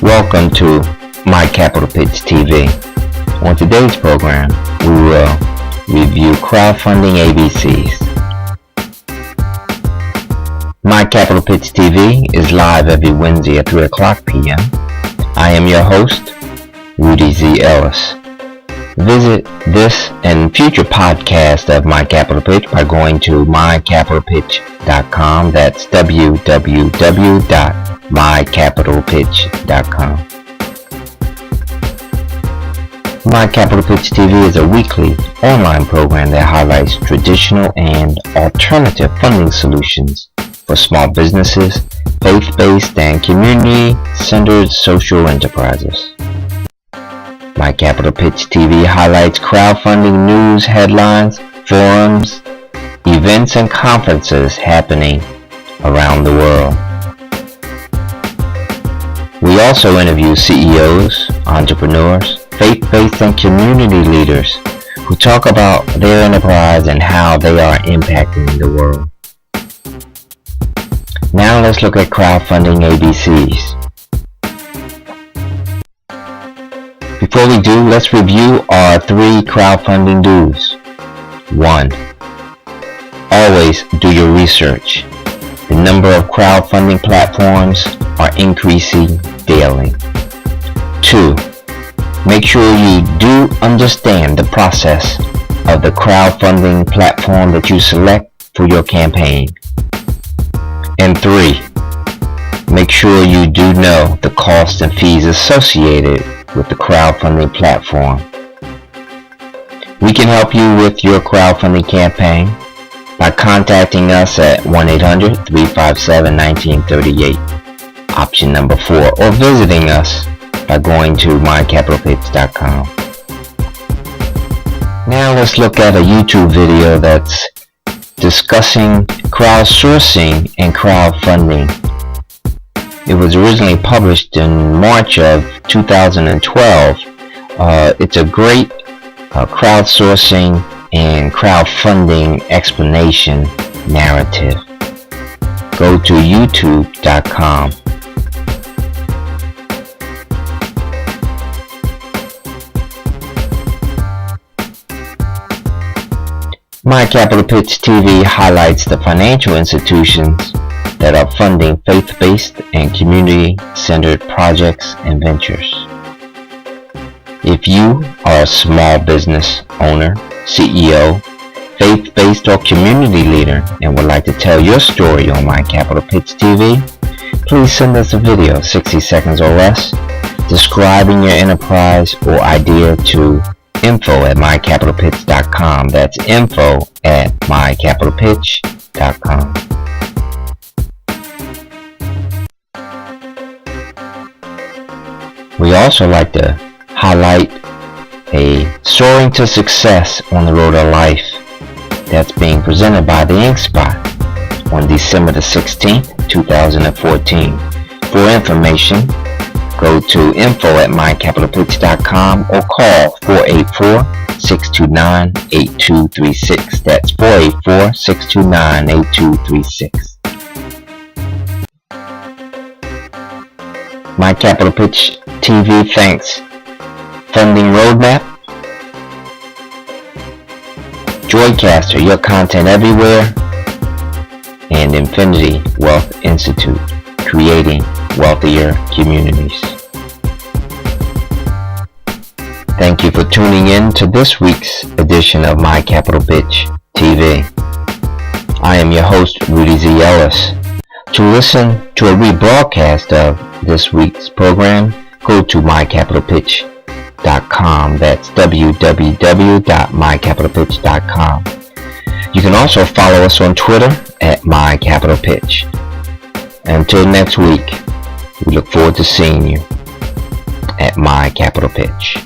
Welcome to My Capital Pitch TV. On today's program, we will review crowdfunding ABCs. My Capital Pitch TV is live every Wednesday at 3 o'clock p.m. I am your host, Rudy Z. Ellis. Visit this and future podcasts of My Capital Pitch by going to mycapitalpitch.com. That's www.mycapitalpitch.com. My Capital Pitch TV is a weekly online program that highlights traditional and alternative funding solutions for small businesses, faith-based and community-centered social enterprises. My Capital Pitch TV highlights crowdfunding news, headlines, forums, events, and conferences happening around the world. We also interview CEOs, entrepreneurs, faith-based and community leaders who talk about their enterprise and how they are impacting the world. Now let's look at crowdfunding ABCs. Before we do, let's review our 3 crowdfunding do's. 1. Always do your research. The number of crowdfunding platforms are increasing daily. 2. Make sure you do understand the process of the crowdfunding platform that you select for your campaign. And 3. Make sure you do know the costs and fees associated with the crowdfunding platform. We can help you with your crowdfunding campaign by contacting us at 1-800-357-1938, option number 4, or visiting us by going to mycapitalpitch.com. Now let's look at a YouTube video that's discussing crowdsourcing and crowdfunding. It was originally published in March of 2012. It's a great crowdsourcing and crowdfunding explanation narrative. Go to youtube.com. My Capital Pitch TV highlights the financial institutions that are funding faith-based and community-centered projects and ventures. If you are a small business owner, CEO, faith-based or community leader and would like to tell your story on My Capital Pitch TV, please send us a video, 60 seconds or less, describing your enterprise or idea to info@mycapitalpitch.com. That's info@mycapitalpitch.com. We also like to highlight a Soaring to Success on the Road of Life that's being presented by the Ink Spot on December the 16th, 2014. For information, go to info@mycapitalpitch.com or call 484-629-8236. That's 484-629-8236. My Capital Pitch TV thanks Funding Roadmap, Joycaster, your content everywhere, and Infinity Wealth Institute, creating wealthier communities. Thank you for tuning in to this week's edition of My Capital Pitch TV. I am your host, Rudy Z. Ellis. To listen to a rebroadcast of this week's program, go to mycapitalpitch.com. That's www.mycapitalpitch.com. You can also follow us on Twitter at mycapitalpitch. Until next week, we look forward to seeing you at My Capital Pitch.